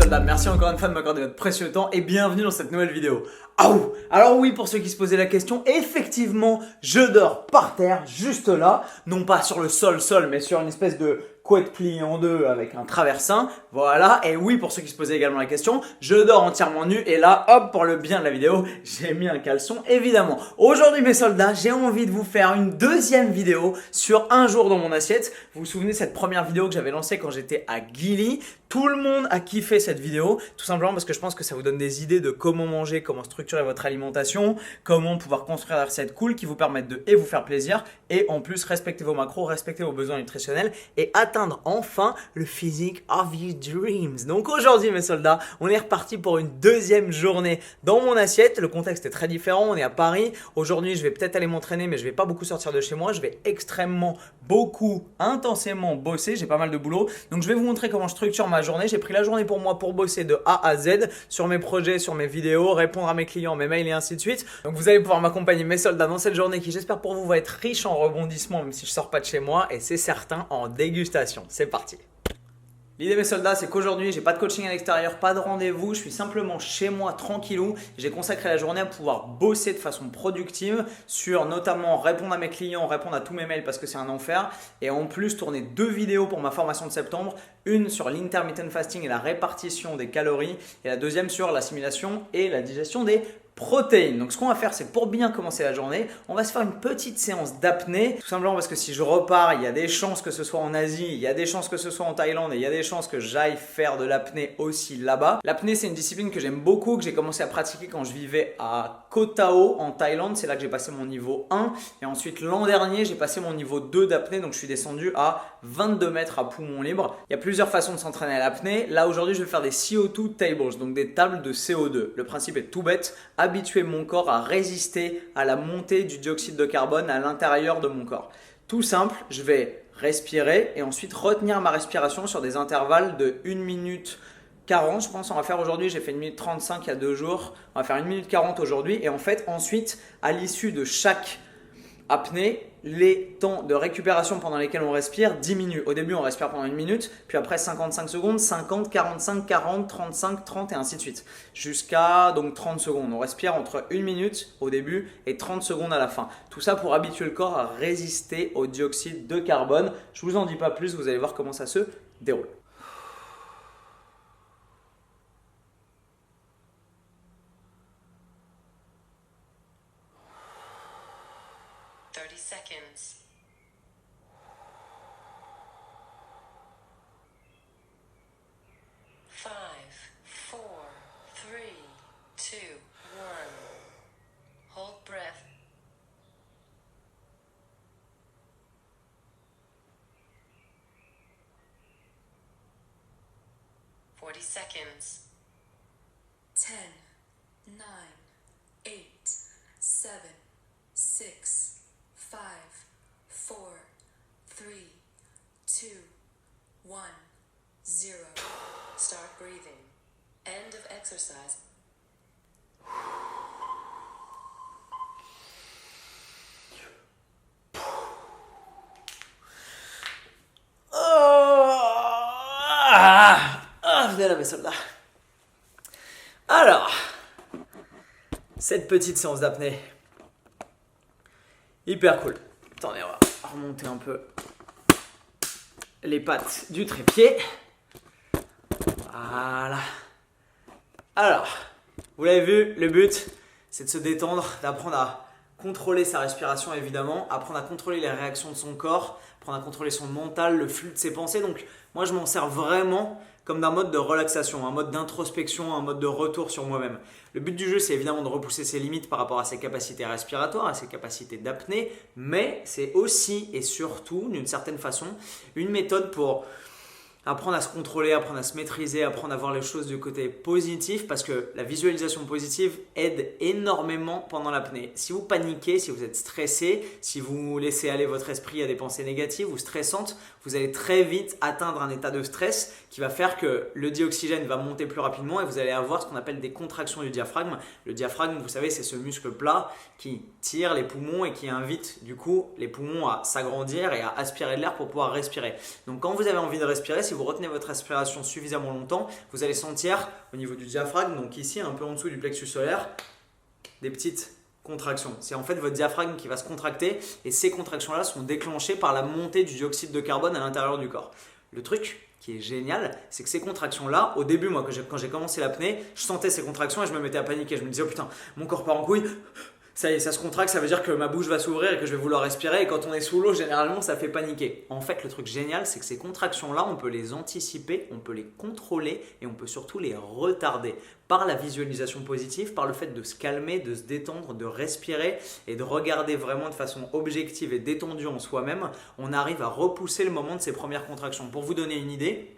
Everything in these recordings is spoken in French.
soldats, merci encore une fois de m'accorder votre précieux temps et bienvenue dans cette nouvelle vidéo. Alors oui, pour ceux qui se posaient la question, effectivement, je dors par terre, juste là, non pas sur le sol, mais sur une espèce de couette pliée en deux avec un traversin, voilà. Et oui, pour ceux qui se posaient également la question, je dors entièrement nu et là, hop, pour le bien de la vidéo, j'ai mis un caleçon, évidemment. Aujourd'hui, mes soldats, j'ai envie de vous faire une deuxième vidéo sur un jour dans mon assiette. Vous vous souvenez de cette première vidéo que j'avais lancée quand j'étais à Gili? Tout le monde a kiffé cette vidéo, tout simplement parce que je pense que ça vous donne des idées de comment manger, comment structurer votre alimentation, comment pouvoir construire des recettes cool qui vous permettent de vous faire plaisir et en plus respecter vos macros, respecter vos besoins nutritionnels et atteindre enfin le physique of your dreams. Donc aujourd'hui mes soldats, on est reparti pour une deuxième journée dans mon assiette. Le contexte est très différent, on est à Paris. Aujourd'hui je vais peut-être aller m'entraîner mais je vais pas beaucoup sortir de chez moi. Je vais extrêmement, intensément bosser, j'ai pas mal de boulot. Donc je vais vous montrer comment je structure ma journée. J'ai pris la journée pour moi pour bosser de A à Z sur mes projets, sur mes vidéos, répondre à mes clients, mes mails et ainsi de suite. Donc vous allez pouvoir m'accompagner mes soldats dans cette journée qui j'espère pour vous va être riche en rebondissements même si je sors pas de chez moi et c'est certain en dégustation. C'est parti. L'idée mes soldats, c'est qu'aujourd'hui, j'ai pas de coaching à l'extérieur, pas de rendez-vous, je suis simplement chez moi tranquillou. J'ai consacré la journée à pouvoir bosser de façon productive sur notamment répondre à mes clients, répondre à tous mes mails parce que c'est un enfer et en plus tourner 2 vidéos pour ma formation de septembre, une sur l'intermittent fasting et la répartition des calories et la deuxième sur l'assimilation et la digestion des protéines. Donc ce qu'on va faire, c'est pour bien commencer la journée, on va se faire une petite séance d'apnée, tout simplement parce que si je repars, il y a des chances que ce soit en Asie, il y a des chances que ce soit en Thaïlande et il y a des chances que j'aille faire de l'apnée aussi là-bas. L'apnée, c'est une discipline que j'aime beaucoup, que j'ai commencé à pratiquer quand je vivais à Koh Tao en Thaïlande, c'est là que j'ai passé mon niveau 1 et ensuite l'an dernier, j'ai passé mon niveau 2 d'apnée, donc je suis descendu à 22 mètres à poumon libre. Il y a plusieurs façons de s'entraîner à l'apnée. Là aujourd'hui, je vais faire des CO2 tables, donc des tables de CO2. Le principe est tout bête, habituer mon corps à résister à la montée du dioxyde de carbone à l'intérieur de mon corps. Tout simple, je vais respirer et ensuite retenir ma respiration sur des intervalles de 1 minute 40, je pense. On va faire aujourd'hui, j'ai fait 1 minute 35 il y a 2 jours. On va faire 1 minute 40 aujourd'hui et en fait ensuite à l'issue de chaque apnée, les temps de récupération pendant lesquels on respire diminuent. Au début, on respire pendant 1 minute, puis après 55 secondes, 50, 45, 40, 35, 30 et ainsi de suite. Jusqu'à donc 30 secondes. On respire entre 1 minute au début et 30 secondes à la fin. Tout ça pour habituer le corps à résister au dioxyde de carbone. Je ne vous en dis pas plus, vous allez voir comment ça se déroule. Seconds. 5, 4, 3, 2, 1. Hold breath. Seconds. 10, 9, 8, 7, 6, 5, 4, 3, 2, 1, 0. Start breathing. End of exercise. Venez là mes soldats. Alors, cette petite séance d'apnée, hyper cool. Attendez, on va remonter un peu les pattes du trépied. Voilà. Alors, vous l'avez vu, le but, c'est de se détendre, d'apprendre à contrôler sa respiration évidemment, apprendre à contrôler les réactions de son corps, apprendre à contrôler son mental, le flux de ses pensées. Donc moi, je m'en sers vraiment comme d'un mode de relaxation, un mode d'introspection, un mode de retour sur moi-même. Le but du jeu, c'est évidemment de repousser ses limites par rapport à ses capacités respiratoires, à ses capacités d'apnée, mais c'est aussi et surtout, d'une certaine façon, une méthode pour apprendre à se contrôler, apprendre à se maîtriser, apprendre à voir les choses du côté positif parce que la visualisation positive aide énormément pendant l'apnée. Si vous paniquez, si vous êtes stressé, si vous laissez aller votre esprit à des pensées négatives ou stressantes, vous allez très vite atteindre un état de stress qui va faire que le dioxygène va monter plus rapidement et vous allez avoir ce qu'on appelle des contractions du diaphragme. Le diaphragme, vous savez, c'est ce muscle plat qui tire les poumons et qui invite du coup les poumons à s'agrandir et à aspirer de l'air pour pouvoir respirer. Donc quand vous avez envie de respirer, si vous retenez votre respiration suffisamment longtemps, vous allez sentir au niveau du diaphragme, donc ici un peu en dessous du plexus solaire, des petites contractions. C'est en fait votre diaphragme qui va se contracter et ces contractions-là sont déclenchées par la montée du dioxyde de carbone à l'intérieur du corps. Le truc qui est génial, c'est que ces contractions-là, au début, moi, quand j'ai commencé l'apnée, je sentais ces contractions et je me mettais à paniquer. Je me disais, oh putain, mon corps part en couille. Ça y est, ça se contracte, ça veut dire que ma bouche va s'ouvrir et que je vais vouloir respirer. Et quand on est sous l'eau, généralement, ça fait paniquer. En fait, le truc génial, c'est que ces contractions-là, on peut les anticiper, on peut les contrôler et on peut surtout les retarder par la visualisation positive, par le fait de se calmer, de se détendre, de respirer et de regarder vraiment de façon objective et détendue en soi-même. On arrive à repousser le moment de ces premières contractions. Pour vous donner une idée,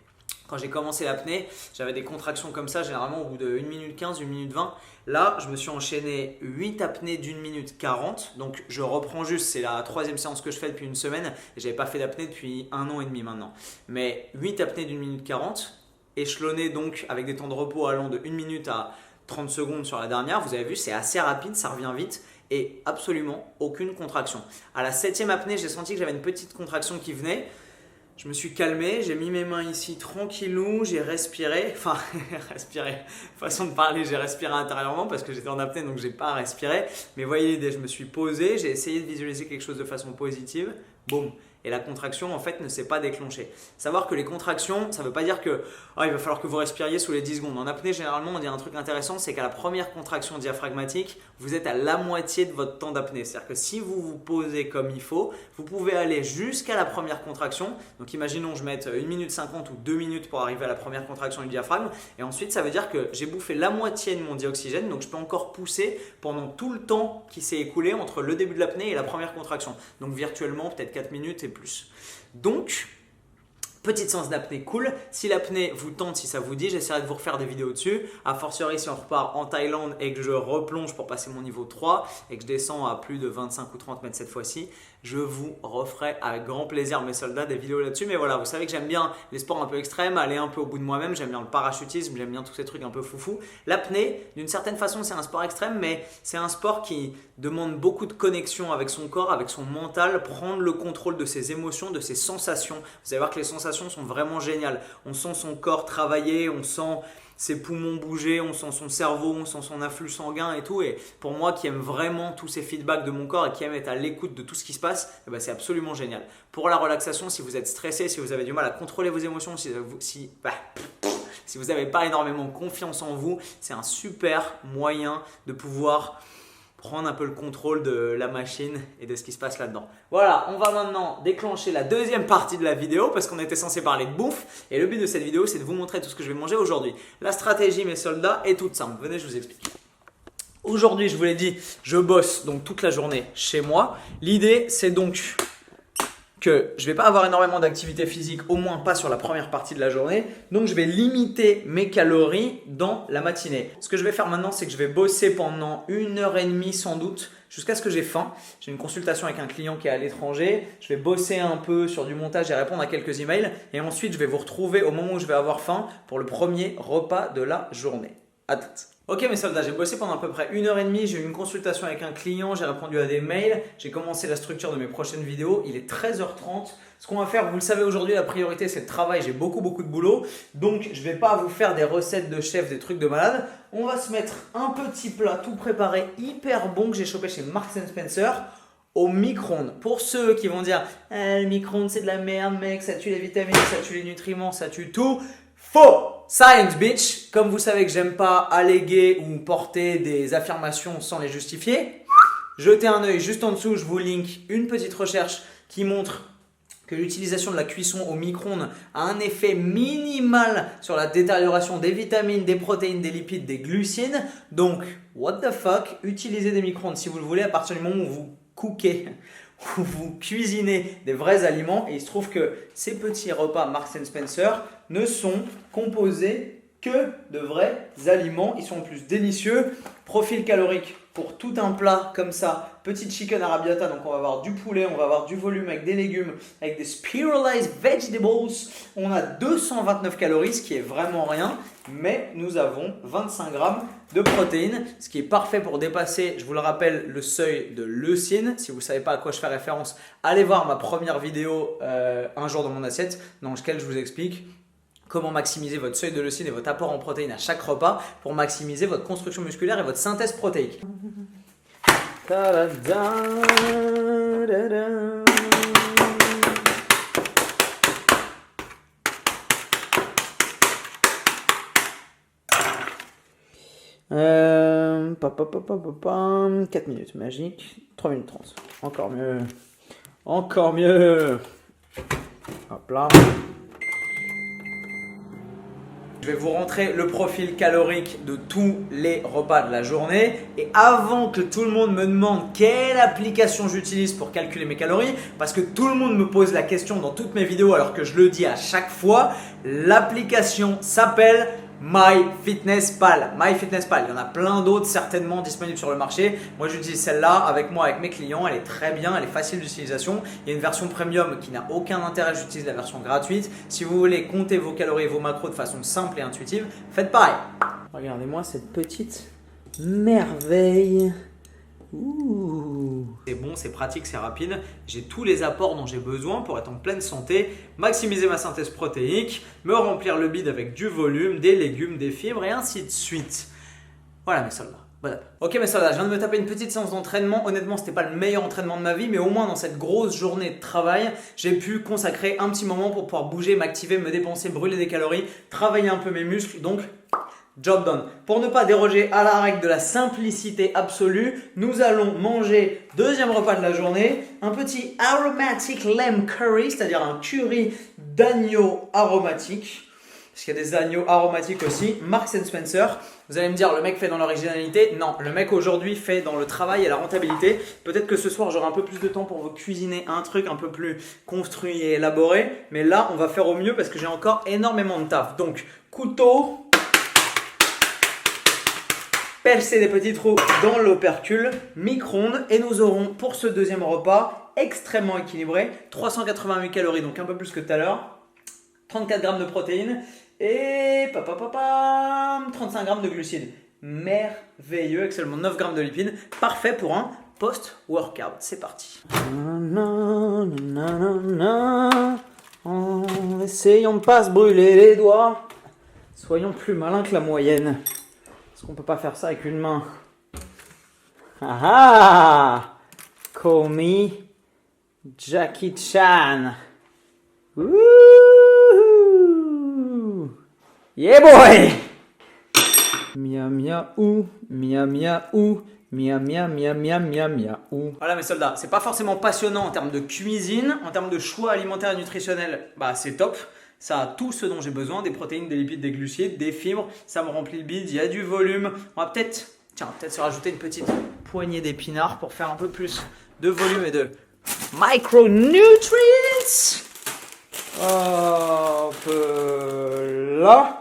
quand j'ai commencé l'apnée, j'avais des contractions comme ça, généralement au bout de 1 minute 15, 1 minute 20. Là, je me suis enchaîné 8 apnées d'1 minute 40. Donc, je reprends juste, c'est la 3e séance que je fais depuis une semaine. Et je n'avais pas fait d'apnée depuis 1 an et demi maintenant. Mais 8 apnées d'1 minute 40, échelonné donc avec des temps de repos allant de 1 minute à 30 secondes sur la dernière. Vous avez vu, c'est assez rapide, ça revient vite. Et absolument aucune contraction. À la 7e apnée, j'ai senti que j'avais une petite contraction qui venait. Je me suis calmé, j'ai mis mes mains ici tranquillou, j'ai respiré, façon de parler, j'ai respiré intérieurement parce que j'étais en apnée donc j'ai pas respiré. Mais voyez l'idée, je me suis posé, j'ai essayé de visualiser quelque chose de façon positive, boum. Et la contraction en fait ne s'est pas déclenchée. Savoir que les contractions, ça ne veut pas dire que il va falloir que vous respiriez sous les 10 secondes. En apnée, généralement, on dit un truc intéressant, c'est qu'à la première contraction diaphragmatique, vous êtes à la moitié de votre temps d'apnée. C'est-à-dire que si vous vous posez comme il faut, vous pouvez aller jusqu'à la première contraction. Donc imaginons je mette 1 minute 50 ou 2 minutes pour arriver à la première contraction du diaphragme. Et ensuite, ça veut dire que j'ai bouffé la moitié de mon dioxygène, donc je peux encore pousser pendant tout le temps qui s'est écoulé entre le début de l'apnée et la première contraction. Donc virtuellement, peut-être 4 minutes et plus. Donc, petite séance d'apnée cool. Si l'apnée vous tente, si ça vous dit, j'essaierai de vous refaire des vidéos dessus. A fortiori, si on repart en Thaïlande et que je replonge pour passer mon niveau 3 et que je descends à plus de 25 ou 30 mètres cette fois-ci, je vous referai avec grand plaisir, mes soldats, des vidéos là-dessus. Mais voilà, vous savez que j'aime bien les sports un peu extrêmes, aller un peu au bout de moi-même. J'aime bien le parachutisme, j'aime bien tous ces trucs un peu foufou. L'apnée, d'une certaine façon, c'est un sport extrême, mais c'est un sport qui demande beaucoup de connexion avec son corps, avec son mental, prendre le contrôle de ses émotions, de ses sensations. Vous allez voir que les sensations sont vraiment géniales. On sent son corps travailler, on sent ses poumons bouger, on sent son cerveau, on sent son afflux sanguin et tout. Et pour moi qui aime vraiment tous ces feedbacks de mon corps et qui aime être à l'écoute de tout ce qui se passe, eh ben c'est absolument génial. Pour la relaxation, si vous êtes stressé, si vous avez du mal à contrôler vos émotions, si vous n'avez pas énormément confiance en vous, c'est un super moyen de pouvoir prendre un peu le contrôle de la machine et de ce qui se passe là-dedans. Voilà, on va maintenant déclencher la deuxième partie de la vidéo parce qu'on était censé parler de bouffe et le but de cette vidéo c'est de vous montrer tout ce que je vais manger aujourd'hui. La stratégie mes soldats est toute simple, venez je vous explique. Aujourd'hui je vous l'ai dit, je bosse donc toute la journée chez moi. L'idée c'est donc que je ne vais pas avoir énormément d'activité physique, au moins pas sur la première partie de la journée. Donc, je vais limiter mes calories dans la matinée. Ce que je vais faire maintenant, c'est que je vais bosser pendant 1h30 sans doute, jusqu'à ce que j'ai faim. J'ai une consultation avec un client qui est à l'étranger. Je vais bosser un peu sur du montage et répondre à quelques emails. Et ensuite, je vais vous retrouver au moment où je vais avoir faim pour le premier repas de la journée. À toutes. Ok mes soldats, j'ai bossé pendant à peu près 1h30, j'ai eu une consultation avec un client, j'ai répondu à des mails, j'ai commencé la structure de mes prochaines vidéos, il est 13h30. Ce qu'on va faire, vous le savez aujourd'hui, la priorité c'est le travail, j'ai beaucoup de boulot. Donc je ne vais pas vous faire des recettes de chef, des trucs de malade. On va se mettre un petit plat tout préparé, hyper bon que j'ai chopé chez Marks & Spencer au micro-ondes. Pour ceux qui vont dire le micro-ondes c'est de la merde mec, ça tue les vitamines, ça tue les nutriments, ça tue tout. Faux! Science bitch! Comme vous savez que j'aime pas alléguer ou porter des affirmations sans les justifier, jetez un œil juste en dessous, je vous link une petite recherche qui montre que l'utilisation de la cuisson au micro-ondes a un effet minimal sur la détérioration des vitamines, des protéines, des lipides, des glucides. Donc, what the fuck, utilisez des micro-ondes si vous le voulez à partir du moment où vous cookez, où vous cuisinez des vrais aliments. Et il se trouve que ces petits repas Marks & Spencer ne sont composés que de vrais aliments. Ils sont en plus délicieux. Profil calorique pour tout un plat comme ça petite chicken arrabbiata, donc on va avoir du poulet, on va avoir du volume avec des légumes, avec des spiralized vegetables. On a 229 calories, ce qui est vraiment rien, mais nous avons 25 grammes de protéines, ce qui est parfait pour dépasser, je vous le rappelle, le seuil de leucine. Si vous ne savez pas à quoi je fais référence, allez voir ma première vidéo un jour dans mon assiette, dans laquelle je vous explique comment maximiser votre seuil de leucine et votre apport en protéines à chaque repas pour maximiser votre construction musculaire et votre synthèse protéique. Pa, pa, pa, pa, pa, pa, 4 minutes, magique. 3 minutes 30. Encore mieux. Encore mieux. Hop là. Je vais vous rentrer le profil calorique de tous les repas de la journée. Et avant que tout le monde me demande quelle application j'utilise pour calculer mes calories, parce que tout le monde me pose la question dans toutes mes vidéos alors que je le dis à chaque fois, l'application s'appelle MyFitnessPal. MyFitnessPal, il y en a plein d'autres certainement disponibles sur le marché. Moi j'utilise celle-là avec moi, avec mes clients. Elle est très bien, elle est facile d'utilisation. Il y a une version premium qui n'a aucun intérêt, j'utilise la version gratuite. Si vous voulez compter vos calories et vos macros de façon simple et intuitive, faites pareil. Regardez-moi cette petite merveille. Ouh. C'est bon, c'est pratique, c'est rapide. J'ai tous les apports dont j'ai besoin pour être en pleine santé, maximiser ma synthèse protéique, me remplir le bide avec du volume, des légumes, des fibres et ainsi de suite. Voilà mes soldats. Voilà. Ok mes soldats, je viens de me taper une petite séance d'entraînement. Honnêtement, c'était pas le meilleur entraînement de ma vie, mais au moins dans cette grosse journée de travail, j'ai pu consacrer un petit moment pour pouvoir bouger, m'activer, me dépenser, brûler des calories, travailler un peu mes muscles. Donc job done. Pour ne pas déroger à la règle de la simplicité absolue, nous allons manger, deuxième repas de la journée, un petit aromatic lamb curry, c'est-à-dire un curry d'agneau aromatique. Parce qu'il y a des agneaux aromatiques aussi. Marks & Spencer. Vous allez me dire, le mec fait dans l'originalité. Non, le mec aujourd'hui fait dans le travail et la rentabilité. Peut-être que ce soir, j'aurai un peu plus de temps pour vous cuisiner un truc un peu plus construit et élaboré. Mais là, on va faire au mieux parce que j'ai encore énormément de taf. Donc, couteau. Percer des petits trous dans l'opercule, micro-ondes et nous aurons pour ce deuxième repas extrêmement équilibré 388 calories, donc un peu plus que tout à l'heure, 34 grammes de protéines et 35 grammes de glucides. Merveilleux avec seulement 9 grammes de lipides, parfait pour un post-workout. C'est parti. Essayons de ne pas se brûler les doigts, soyons plus malins que la moyenne. Est-ce qu'on peut pas faire ça avec une main? Ah! Call me Jackie Chan. Wouhou! Yeah boy! Mia mia ou, mia mia ou, mia mia mia mia mia mia ou. Voilà mes soldats, c'est pas forcément passionnant en termes de cuisine, en termes de choix alimentaire et nutritionnel, bah c'est top. Ça a tout ce dont j'ai besoin, des protéines, des lipides, des glucides, des fibres. Ça me remplit le bide, il y a du volume. On va peut-être se rajouter une petite poignée d'épinards pour faire un peu plus de volume et de micronutrients. Hop là.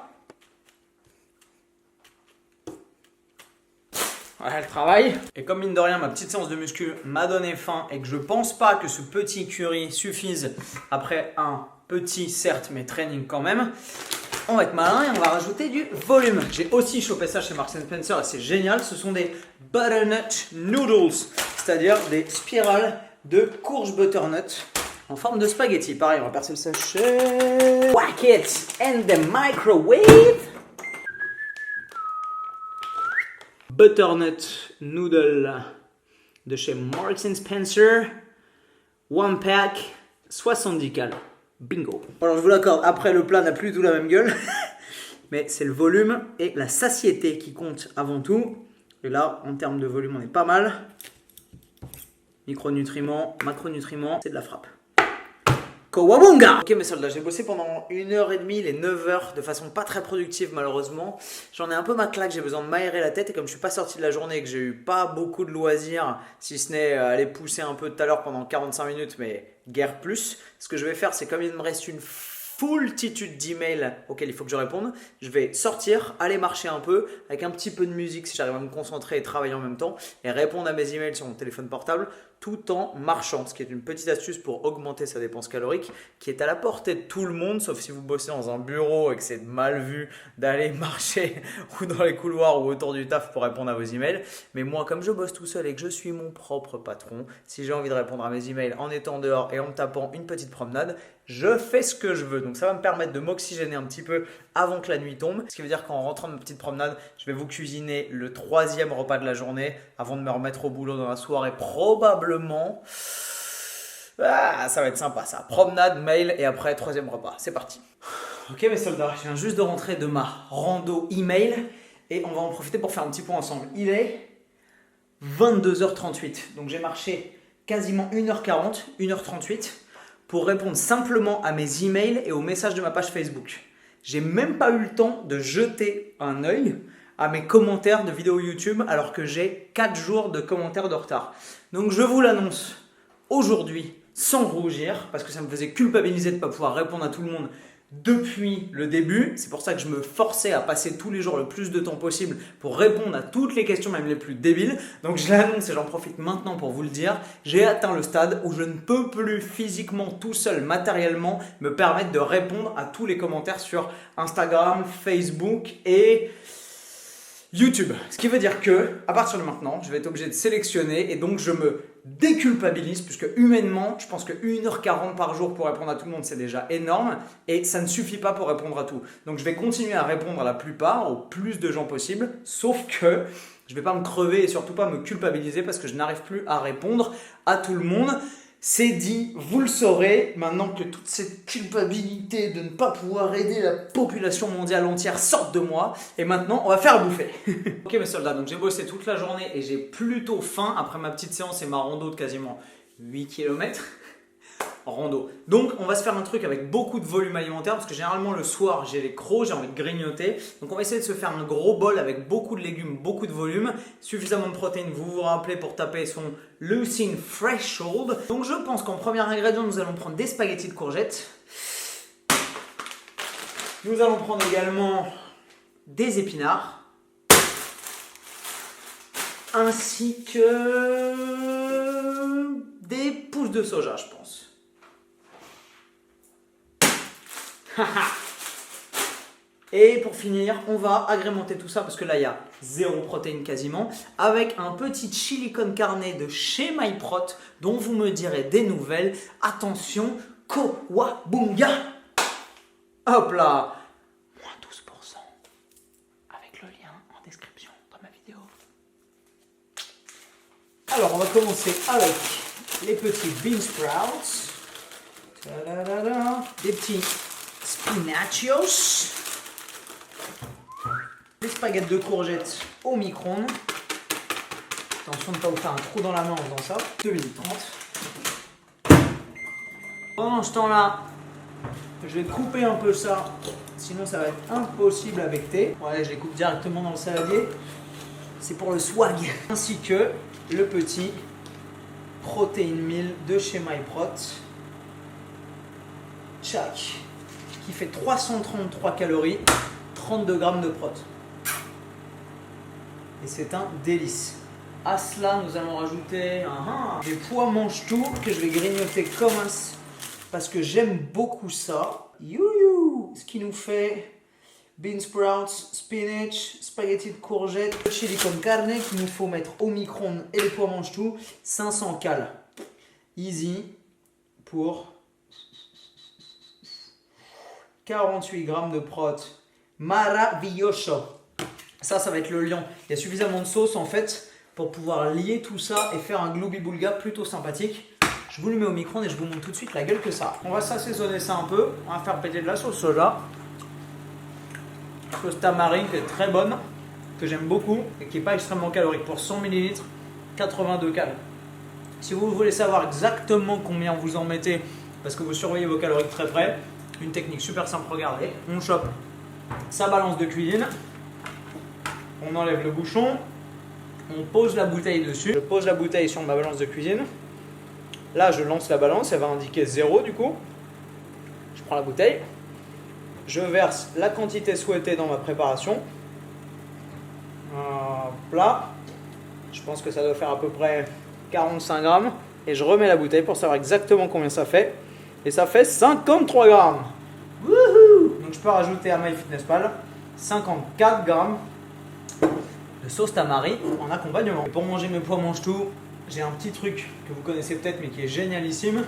Voilà le travail. Et comme mine de rien, ma petite séance de muscu m'a donné faim et que je pense pas que ce petit curry suffise après un petit certes mais training quand même, on va être malin et on va rajouter du volume. J'ai aussi chopé ça chez Marks & Spencer et c'est génial, ce sont des butternut noodles, c'est-à-dire des spirales de courge butternut en forme de spaghetti. Pareil, on va percer le sachet, whack it and the microwave. Butternut noodle de chez Marks & Spencer, one pack, 70 cal. Bingo. Alors je vous l'accorde, après le plat n'a plus tout la même gueule, mais c'est le volume et la satiété qui compte avant tout. Et là, en termes de volume, on est pas mal. Micronutriments, macronutriments, c'est de la frappe. Kowabunga! Ok mes soldats, j'ai bossé pendant 1h30, les 9h de façon pas très productive malheureusement. J'en ai un peu ma claque, j'ai besoin de m'aérer la tête et comme je suis pas sorti de la journée et que j'ai eu pas beaucoup de loisirs, si ce n'est aller pousser un peu tout à l'heure pendant 45 minutes mais guère plus, ce que je vais faire c'est comme il me reste une foultitude d'emails auxquels il faut que je réponde. Je vais sortir, aller marcher un peu avec un petit peu de musique si j'arrive à me concentrer et travailler en même temps et répondre à mes emails sur mon téléphone portable tout en marchant, ce qui est une petite astuce pour augmenter sa dépense calorique qui est à la portée de tout le monde, sauf si vous bossez dans un bureau et que c'est mal vu d'aller marcher ou dans les couloirs ou autour du taf pour répondre à vos emails. Mais moi, comme je bosse tout seul et que je suis mon propre patron, si j'ai envie de répondre à mes emails en étant dehors et en me tapant une petite promenade, je fais ce que je veux. Donc ça va me permettre de m'oxygéner un petit peu avant que la nuit tombe. Ce qui veut dire qu'en rentrant de ma petite promenade, je vais vous cuisiner le 3e repas de la journée avant de me remettre au boulot dans la soirée. Probablement, ça va être sympa ça. Promenade, mail et après 3e repas. C'est parti. Ok mes soldats, je viens juste de rentrer de ma rando email et on va en profiter pour faire un petit point ensemble. Il est 22h38. Donc j'ai marché quasiment 1h40, 1h38 pour répondre simplement à mes emails et aux messages de ma page Facebook. J'ai même pas eu le temps de jeter un œil à mes commentaires de vidéos YouTube alors que j'ai 4 jours de commentaires de retard. Donc je vous l'annonce aujourd'hui sans rougir parce que ça me faisait culpabiliser de ne pas pouvoir répondre à tout le monde depuis le début. C'est pour ça que je me forçais à passer tous les jours le plus de temps possible pour répondre à toutes les questions, même les plus débiles. Donc je l'annonce et j'en profite maintenant pour vous le dire. J'ai atteint le stade où je ne peux plus physiquement, tout seul, matériellement, me permettre de répondre à tous les commentaires sur Instagram, Facebook et YouTube. Ce qui veut dire que, à partir de maintenant, je vais être obligé de sélectionner et donc je me déculpabilise puisque humainement, je pense que 1h40 par jour pour répondre à tout le monde, c'est déjà énorme et ça ne suffit pas pour répondre à tout. Donc je vais continuer à répondre à la plupart, au plus de gens possible, sauf que je ne vais pas me crever et surtout pas me culpabiliser parce que je n'arrive plus à répondre à tout le monde. C'est dit, vous le saurez, maintenant que toute cette culpabilité de ne pas pouvoir aider la population mondiale entière sort de moi. Et maintenant, on va faire à bouffer. Ok mes soldats, donc j'ai bossé toute la journée et j'ai plutôt faim après ma petite séance et ma rando de quasiment 8 km. Rando. Donc on va se faire un truc avec beaucoup de volume alimentaire parce que généralement le soir j'ai les crocs, j'ai envie de grignoter. Donc on va essayer de se faire un gros bol avec beaucoup de légumes, beaucoup de volume, suffisamment de protéines, vous vous rappelez, pour taper son leucine threshold. Donc je pense qu'en premier ingrédient nous allons prendre des spaghettis de courgettes. Nous allons prendre également des épinards ainsi que des pousses de soja je pense. Et pour finir, on va agrémenter tout ça parce que là il y a 0 protéines quasiment avec un petit chili con carne de chez MyProt dont vous me direz des nouvelles. Attention, Kowabunga. Hop là, moins 12% avec le lien en description dans ma vidéo. Alors on va commencer avec les petits bean sprouts. Ta-da-da-da. Des petits spinachios, des spaghettis de courgettes au micro-ondes. Attention de ne pas vous faire un trou dans la main en faisant ça. 2 minutes 30. Pendant ce temps-là, je vais couper un peu ça, sinon ça va être impossible avec thé. Ouais, je les coupe directement dans le saladier. C'est pour le swag. Ainsi que le petit protein meal de chez MyProt. Tchac, qui fait 333 calories, 32 grammes de prot. Et c'est un délice. À cela, nous allons rajouter des pois mange-tout que je vais grignoter comme un... parce que j'aime beaucoup ça. Youhou! Ce qui nous fait bean sprouts, spinach, spaghetti de courgettes, chili con carne qu'il nous faut mettre au micro-ondes et les pois mange-tout. 500 cal. Easy pour 48 grammes de prot. Maravilloso. Ça va être le liant. Il y a suffisamment de sauce en fait pour pouvoir lier tout ça et faire un gloubi-boulga plutôt sympathique. Je vous le mets au micro-ondes et je vous montre tout de suite la gueule que ça a. On va s'assaisonner ça un peu. On va faire péter de la sauce soja. Sauce tamari qui est très bonne, que j'aime beaucoup et qui n'est pas extrêmement calorique. Pour 100 ml, 82 cal. Si vous voulez savoir exactement combien vous en mettez parce que vous surveillez vos calories de très près, une technique super simple, regardez. On chope sa balance de cuisine, on enlève le bouchon, on pose la bouteille dessus. Je pose la bouteille sur ma balance de cuisine. Là, je lance la balance, elle va indiquer 0 du coup. Je prends la bouteille, je verse la quantité souhaitée dans ma préparation. Là, je pense que ça doit faire à peu près 45 grammes. Et je remets la bouteille pour savoir exactement combien ça fait. Et ça fait 53 grammes. Wouhou! Donc je peux rajouter à MyFitnessPal 54 grammes de sauce tamari en accompagnement. Et pour manger mes pois mange-tout, j'ai un petit truc que vous connaissez peut-être mais qui est génialissime.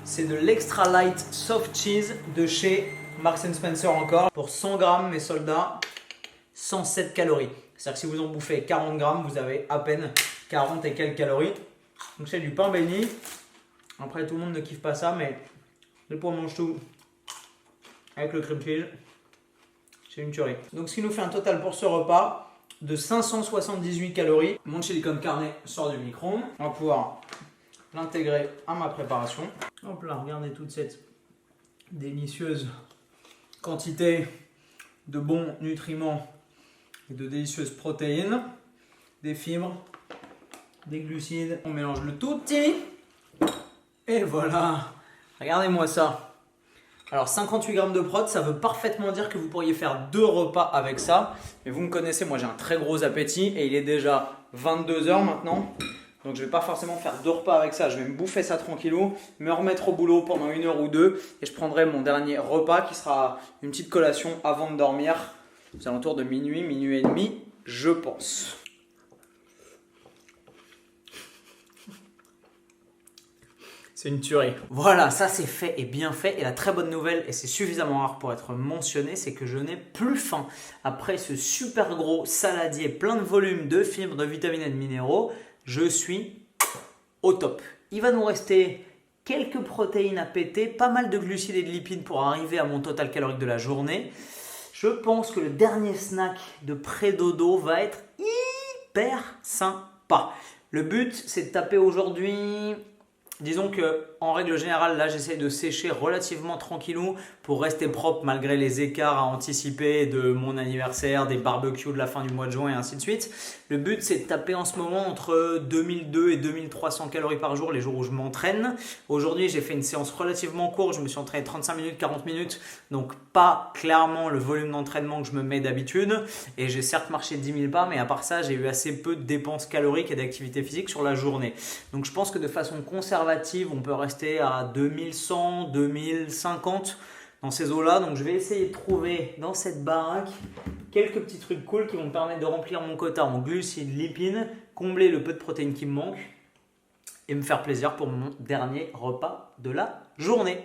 C'est de l'extra light soft cheese de chez Marks & Spencer encore. Pour 100 grammes, mes soldats, 107 calories. C'est-à-dire que si vous en bouffez 40 grammes, vous avez à peine 40 et quelques calories. Donc c'est du pain béni. Après, tout le monde ne kiffe pas ça, mais les pois mange-tout avec le cream cheese, c'est une tuerie. Donc ce qui nous fait un total pour ce repas de 578 calories. Mon chili con carne sort du micro-ondes. On va pouvoir l'intégrer à ma préparation. Hop là, regardez toute cette délicieuse quantité de bons nutriments et de délicieuses protéines, des fibres, des glucides. On mélange le tout petit et voilà, regardez-moi ça. Alors 58 grammes de prot, ça veut parfaitement dire que vous pourriez faire 2 repas avec ça. Mais vous me connaissez, moi j'ai un très gros appétit et il est déjà 22 h maintenant. Donc je ne vais pas forcément faire 2 repas avec ça, je vais me bouffer ça tranquillou, me remettre au boulot pendant 1 heure ou 2 et je prendrai mon dernier repas qui sera une petite collation avant de dormir, aux alentours de minuit, minuit et demi, je pense. C'est une tuerie. Voilà, ça c'est fait et bien fait. Et la très bonne nouvelle, et c'est suffisamment rare pour être mentionné, c'est que je n'ai plus faim. Après ce super gros saladier plein de volume, de fibres, de vitamines et de minéraux, je suis au top. Il va nous rester quelques protéines à péter, pas mal de glucides et de lipides pour arriver à mon total calorique de la journée. Je pense que le dernier snack de pré-dodo va être hyper sympa. Le but, c'est de taper aujourd'hui... Disons que en règle générale, là j'essaie de sécher relativement tranquillou pour rester propre malgré les écarts à anticiper de mon anniversaire, des barbecues de la fin du mois de juin et ainsi de suite. Le but c'est de taper en ce moment entre 2002 et 2300 calories par jour les jours où je m'entraîne. Aujourd'hui j'ai fait une séance relativement courte, je me suis entraîné 35 minutes, 40 minutes, donc pas clairement le volume d'entraînement que je me mets d'habitude. Et j'ai certes marché 10 000 pas, mais à part ça j'ai eu assez peu de dépenses caloriques et d'activité physique sur la journée. Donc je pense que de façon conservative, on peut rester à 2100, 2050 dans ces eaux-là. Donc je vais essayer de trouver dans cette baraque quelques petits trucs cool qui vont me permettre de remplir mon quota en glucides, lipides, combler le peu de protéines qui me manque et me faire plaisir pour mon dernier repas de la journée.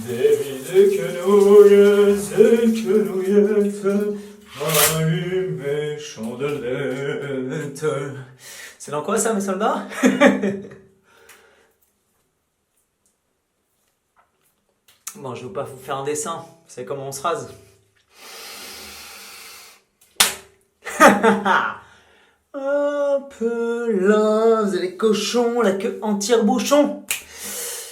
Des quenouillettes, allumées chandelettes. C'est dans quoi ça, mes soldats? Bon, je ne vais pas vous faire un dessin. Vous savez comment on se rase? Hop là, vous avez les cochons, la queue en tire-bouchon.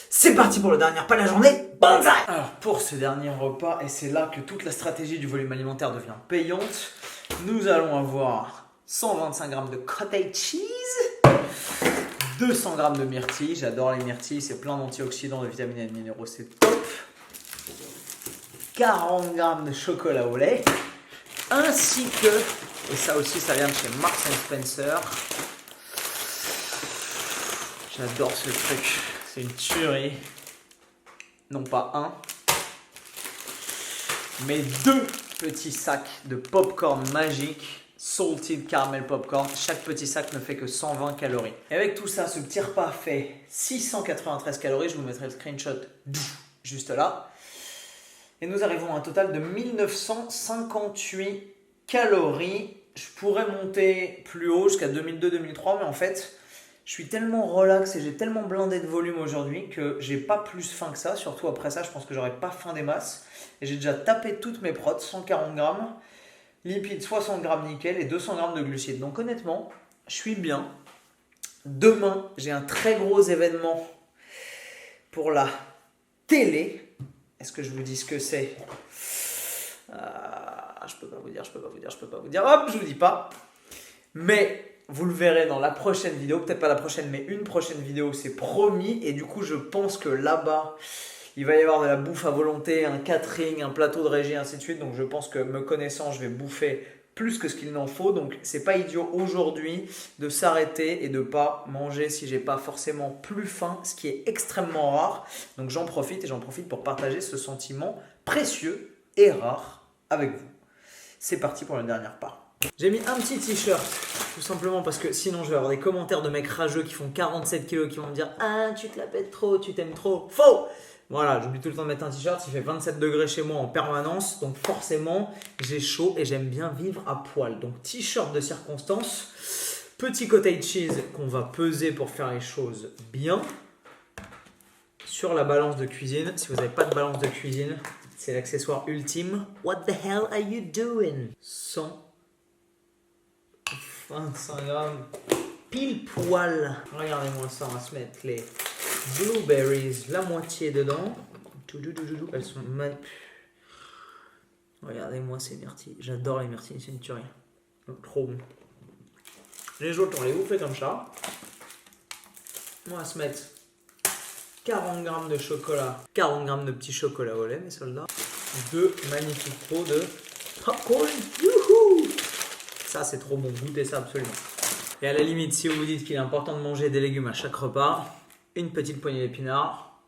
C'est parti pour le dernier repas de la journée. Banzai! Alors, pour ce dernier repas, et c'est là que toute la stratégie du volume alimentaire devient payante, nous allons avoir 125 g de cottage cheese, 200 g de myrtilles, j'adore les myrtilles, c'est plein d'antioxydants, de vitamines et de minéraux, c'est top. 40 g de chocolat au lait, ainsi que, et ça aussi ça vient de chez Marks & Spencer, j'adore ce truc, c'est une tuerie, non pas un, mais 2 petits sacs de popcorn magique, salted caramel popcorn. Chaque petit sac ne fait que 120 calories. Et avec tout ça, ce petit repas fait 693 calories. Je vous mettrai le screenshot juste là. Et nous arrivons à un total de 1958 calories. Je pourrais monter plus haut jusqu'à 2002-2003, mais en fait, je suis tellement relax et j'ai tellement blindé de volume aujourd'hui que j'ai pas plus faim que ça. Surtout après ça, je pense que j'aurais pas faim des masses. Et j'ai déjà tapé toutes mes prods, 140 grammes. Lipides, 60 grammes nickel et 200 grammes de glucides. Donc honnêtement, je suis bien. Demain, j'ai un très gros événement pour la télé. Est-ce que je vous dis ce que c'est? Je peux pas vous dire. Hop, je vous dis pas. Mais vous le verrez dans la prochaine vidéo. Peut-être pas la prochaine, mais une prochaine vidéo, c'est promis. Et du coup, je pense que là-bas, Il va y avoir de la bouffe à volonté, un catering, un plateau de régie, ainsi de suite. Donc je pense que me connaissant, je vais bouffer plus que ce qu'il n'en faut. Donc c'est pas idiot aujourd'hui de s'arrêter et de pas manger si j'ai pas forcément plus faim, ce qui est extrêmement rare. Donc j'en profite et j'en profite pour partager ce sentiment précieux et rare avec vous. C'est parti pour la dernière part. J'ai mis un petit t-shirt, tout simplement parce que sinon je vais avoir des commentaires de mecs rageux qui font 47 kilos qui vont me dire « Ah, tu te la pètes trop, tu t'aimes trop ». Faux! Voilà, j'oublie tout le temps de mettre un t-shirt, il fait 27 degrés chez moi en permanence, donc forcément j'ai chaud et j'aime bien vivre à poil. Donc t-shirt de circonstance, petit cottage cheese qu'on va peser pour faire les choses bien. Sur la balance de cuisine, si vous n'avez pas de balance de cuisine, c'est l'accessoire ultime. What the hell are you doing? 125 grammes, pile poil. Regardez-moi ça, on va se mettre les blueberries, la moitié dedans. Elles sont magnifiques. Regardez-moi ces myrtilles. J'adore les myrtilles, c'est une tuerie. Trop bon. Les autres, on les fait comme ça. On va se mettre 40 grammes de chocolat. 40 grammes de petits chocolats au lait, mes soldats. 2 magnifiques pots de popcorn. Youhou! Ça, c'est trop bon. Goûtez ça absolument. Et à la limite, si vous vous dites qu'il est important de manger des légumes à chaque repas, une petite poignée d'épinards,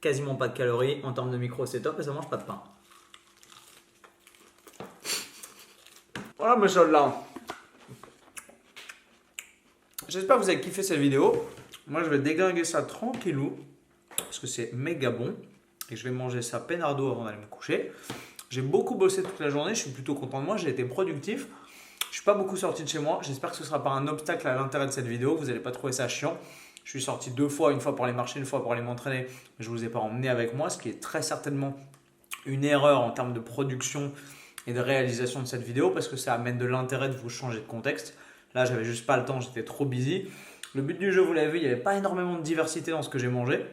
quasiment pas de calories, en termes de micro c'est top et ça mange pas de pain. Voilà mes soldats. J'espère que vous avez kiffé cette vidéo. Moi je vais déglinguer ça tranquillou, parce que c'est méga bon. Et je vais manger ça peinardo avant d'aller me coucher. J'ai beaucoup bossé toute la journée, je suis plutôt content de moi, j'ai été productif. Je suis pas beaucoup sorti de chez moi, j'espère que ce sera pas un obstacle à l'intérêt de cette vidéo, vous n'allez pas trouver ça chiant. Je suis sorti 2 fois, une fois pour aller marcher, une fois pour aller m'entraîner. Je ne vous ai pas emmené avec moi, ce qui est très certainement une erreur en termes de production et de réalisation de cette vidéo parce que ça amène de l'intérêt de vous changer de contexte. Là, j'avais juste pas le temps, j'étais trop busy. Le but du jeu, vous l'avez vu, il n'y avait pas énormément de diversité dans ce que j'ai mangé.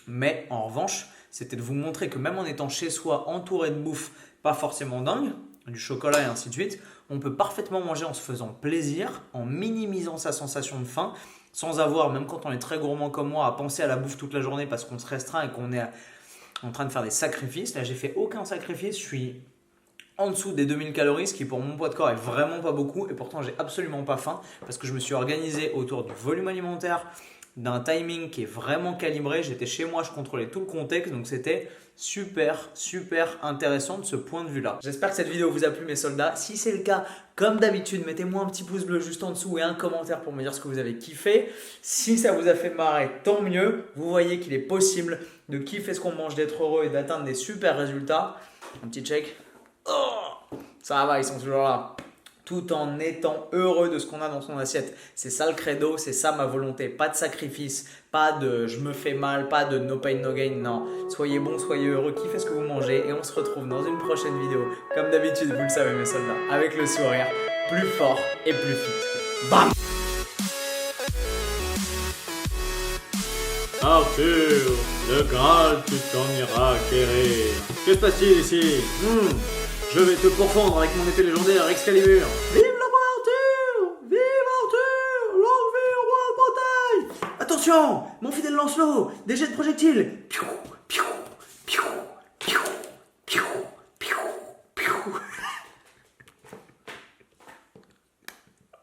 Mais en revanche, c'était de vous montrer que même en étant chez soi, entouré de bouffe, pas forcément dingue, du chocolat et ainsi de suite, on peut parfaitement manger en se faisant plaisir, en minimisant sa sensation de faim, sans avoir, même quand on est très gourmand comme moi, à penser à la bouffe toute la journée parce qu'on se restreint et qu'on est en train de faire des sacrifices. Là, j'ai fait aucun sacrifice, je suis en dessous des 2000 calories, ce qui pour mon poids de corps est vraiment pas beaucoup et pourtant j'ai absolument pas faim parce que je me suis organisé autour du volume alimentaire, d'un timing qui est vraiment calibré. J'étais chez moi, je contrôlais tout le contexte, donc c'était super intéressant de ce point de vue là. J'espère que cette vidéo vous a plu mes soldats. Si c'est le cas, comme d'habitude, mettez-moi un petit pouce bleu juste en dessous et un commentaire pour me dire ce que vous avez kiffé. Si ça vous a fait marrer, tant mieux. Vous voyez qu'il est possible de kiffer ce qu'on mange, d'être heureux et d'atteindre des super résultats. Un petit check. Oh, ça va, ils sont toujours là. Tout en étant heureux de ce qu'on a dans son assiette. C'est ça le credo, c'est ça ma volonté. Pas de sacrifice, pas de je me fais mal, pas de no pain no gain, non. Soyez bons, soyez heureux, kiffez ce que vous mangez et on se retrouve dans une prochaine vidéo. Comme d'habitude, vous le savez mes soldats, avec le sourire, plus fort et plus fit. Bam! Arthur, le Graal, tu t'en iras acquérir. Que se passe-t-il ici? Je vais te pourfendre avec mon épée légendaire Excalibur. Vive le roi Arthur! Vive Arthur! Longue vie au roi de Bretagne! Attention! Mon fidèle Lancelot! Des jets de projectiles! Piou!